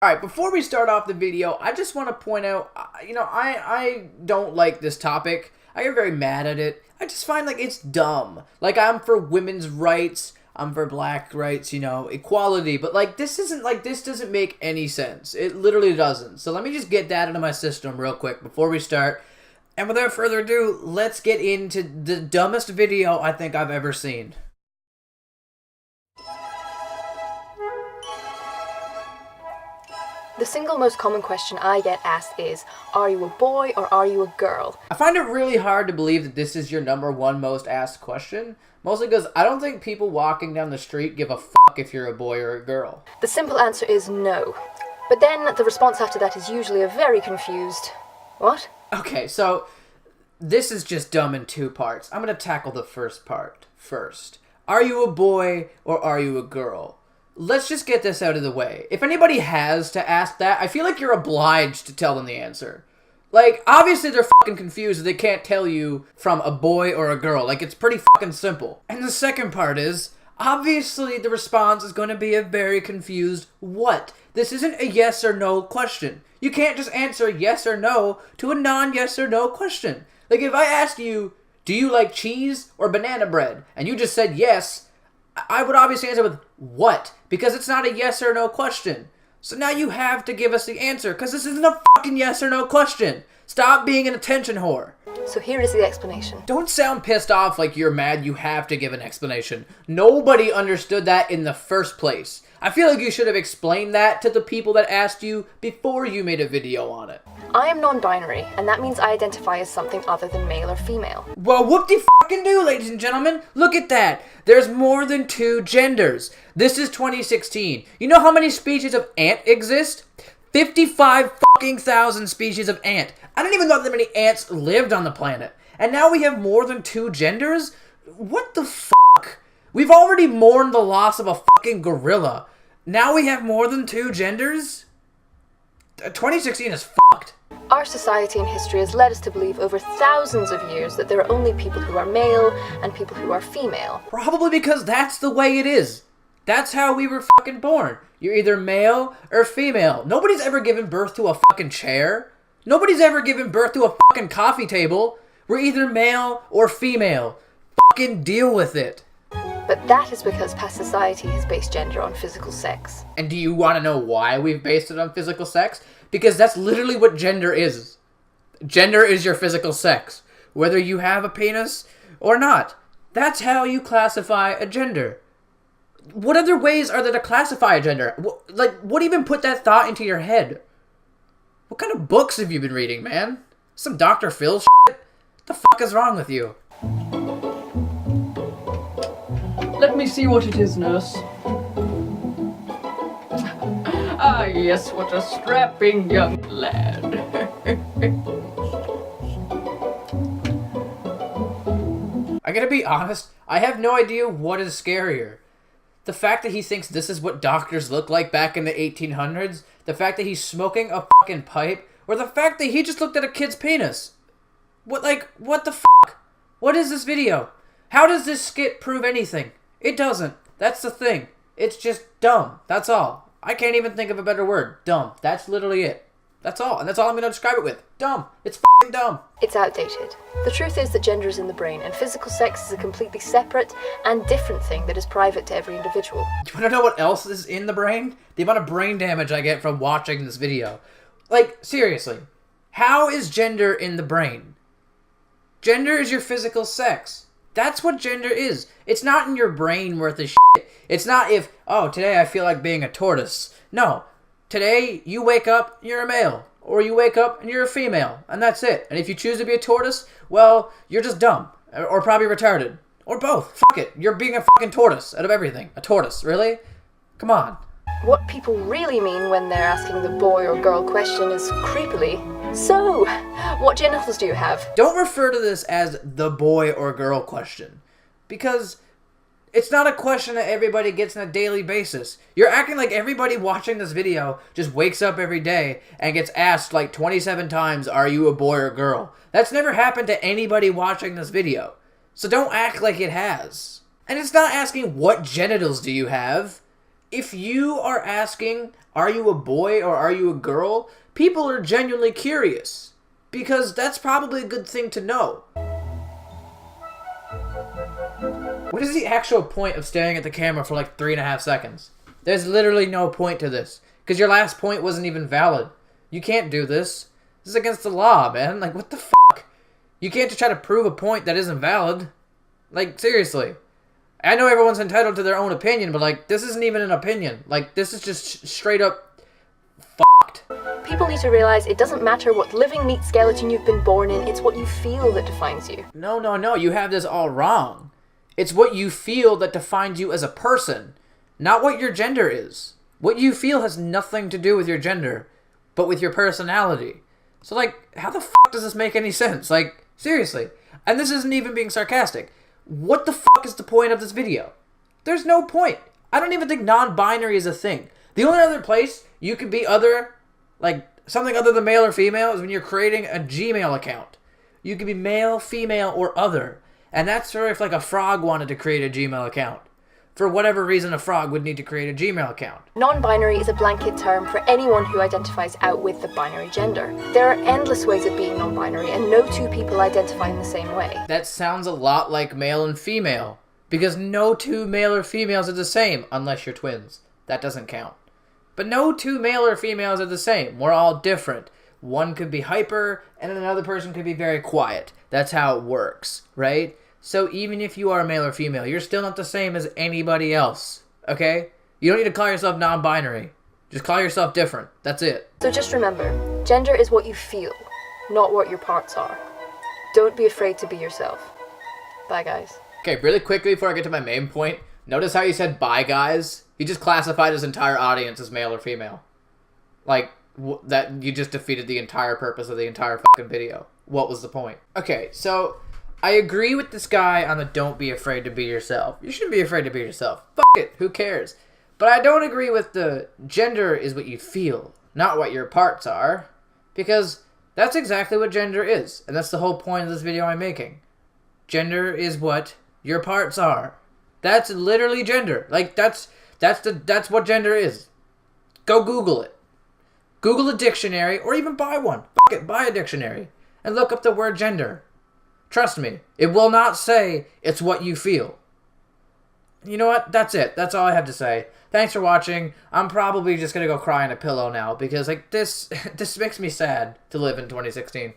Alright, before we start off the video, I just want to point out, I don't like this topic. I get very mad at it. I just find, it's dumb. I'm for women's rights, I'm for black rights, equality, but, this doesn't make any sense. It literally doesn't. So let me just get that into my system real quick before we start. And without further ado, let's get into the dumbest video I think I've ever seen. The single most common question I get asked is, are you a boy or are you a girl? I find it really hard to believe that this is your #1 most asked question, mostly because I don't think people walking down the street give a fuck if you're a boy or a girl. The simple answer is no. But then the response after that is usually a very confused, what? Okay, so this is just dumb in two parts. I'm going to tackle the first part first. Are you a boy or are you a girl? Let's just get this out of the way. If anybody has to ask that, I feel like you're obliged to tell them the answer. Obviously they're fucking confused. They can't tell you from a boy or a girl. It's pretty fucking simple. And the second part is, obviously the response is going to be a very confused what. This isn't a yes or no question. You can't just answer yes or no to a non-yes or no question. If I ask you, do you like cheese or banana bread? And you just said yes, I would obviously answer with what? Because it's not a yes or no question. So now you have to give us the answer, because this isn't a fucking yes or no question. Stop being an attention whore. So here is the explanation. Don't sound pissed off like you're mad you have to give an explanation. Nobody understood that in the first place. I feel like you should have explained that to the people that asked you before you made a video on it. I am non-binary, and that means I identify as something other than male or female. Well, whoop-de-fucking-do, ladies and gentlemen. Look at that. There's more than 2 genders. This is 2016. You know how many species of ant exist? 55,000 species of ant. I didn't even know that many ants lived on the planet. And now we have more than 2 genders? What the fuck? We've already mourned the loss of a fucking gorilla. Now we have more than 2 genders? 2016 is fucked. Our society and history has led us to believe over thousands of years that there are only people who are male and people who are female. Probably because that's the way it is. That's how we were fucking born. You're either male or female. Nobody's ever given birth to a fucking chair. Nobody's ever given birth to a fucking coffee table. We're either male or female. Fucking deal with it. But that is because past society has based gender on physical sex. And do you want to know why we've based it on physical sex? Because that's literally what gender is. Gender is your physical sex. Whether you have a penis or not. That's how you classify a gender. What other ways are there to classify a gender? What even put that thought into your head? What kind of books have you been reading, man? Some Dr. Phil shit? What the fuck is wrong with you? Let me see what it is, nurse. Ah, yes, what a strapping young lad. I gotta be honest, I have no idea what is scarier. The fact that he thinks this is what doctors look like back in the 1800s, the fact that he's smoking a fucking pipe, or the fact that he just looked at a kid's penis. What the fuck? What is this video? How does this skit prove anything? It doesn't. That's the thing. It's just dumb. That's all. I can't even think of a better word. Dumb. That's literally it. That's all. And that's all I'm going to describe it with. Dumb. It's fucking dumb. It's outdated. The truth is that gender is in the brain, and physical sex is a completely separate and different thing that is private to every individual. Do you want to know what else is in the brain? The amount of brain damage I get from watching this video. Seriously. How is gender in the brain? Gender is your physical sex. That's what gender is. It's not in your brain worth of shit. It's not if, oh, today I feel like being a tortoise. No. Today, you wake up, you're a male. Or you wake up and you're a female. And that's it. And if you choose to be a tortoise, well, you're just dumb. Or probably retarded. Or both. Fuck it. You're being a fucking tortoise out of everything. A tortoise, really? Come on. What people really mean when they're asking the boy or girl question is creepily, so, what genitals do you have? Don't refer to this as the boy or girl question. Because it's not a question that everybody gets on a daily basis. You're acting like everybody watching this video just wakes up every day and gets asked 27 times, are you a boy or girl? That's never happened to anybody watching this video. So don't act like it has. And it's not asking what genitals do you have. if you are asking, are you a boy or are you a girl, people are genuinely curious. Because that's probably a good thing to know. What is the actual point of staring at the camera for like 3.5 seconds? There's literally no point to this. Because your last point wasn't even valid. You can't do this. This is against the law, man. Like, what the fuck? You can't just try to prove a point that isn't valid. Like, seriously. I know everyone's entitled to their own opinion, but, like, this isn't even an opinion. Like, this is just straight up fucked. People need to realize it doesn't matter what living meat skeleton you've been born in, it's what you feel that defines you. No, you have this all wrong. It's what you feel that defines you as a person, not what your gender is. What you feel has nothing to do with your gender, but with your personality. So, like, how the fuck does this make any sense? Like, seriously. And this isn't even being sarcastic. What the fuck is the point of this video? There's no point. I don't even think non-binary is a thing. The only other place you could be other, like, something other than male or female is when you're creating a Gmail account. You could be male, female, or other. And that's for if, like, a frog wanted to create a Gmail account. For whatever reason, a frog would need to create a Gmail account. Non-binary is a blanket term for anyone who identifies out with the binary gender. There are endless ways of being non-binary, and no two people identify in the same way. That sounds a lot like male and female, because no two male or females are the same, unless you're twins. That doesn't count. But no two male or females are the same. We're all different. One could be hyper, and another person could be very quiet. That's how it works, right? So even if you are male or female, you're still not the same as anybody else, okay? You don't need to call yourself non-binary. Just call yourself different. That's it. So just remember, gender is what you feel, not what your parts are. Don't be afraid to be yourself. Bye, guys. Okay, really quickly before I get to my main point, notice how you said bye, guys? He just classified his entire audience as male or female. Like, that you just defeated the entire purpose of the entire fucking video. What was the point? Okay, so I agree with this guy on the don't be afraid to be yourself. You shouldn't be afraid to be yourself. Fuck it, who cares? But I don't agree with the gender is what you feel, not what your parts are. Because that's exactly what gender is. And that's the whole point of this video I'm making. Gender is what your parts are. That's literally gender. Like, that's what gender is. Go Google it. Google a dictionary, or even buy one. Fuck it, buy a dictionary. And look up the word gender. Trust me, it will not say it's what you feel. You know what? That's it. That's all I have to say. Thanks for watching. I'm probably just going to go cry in a pillow now because, like, this makes me sad to live in 2016.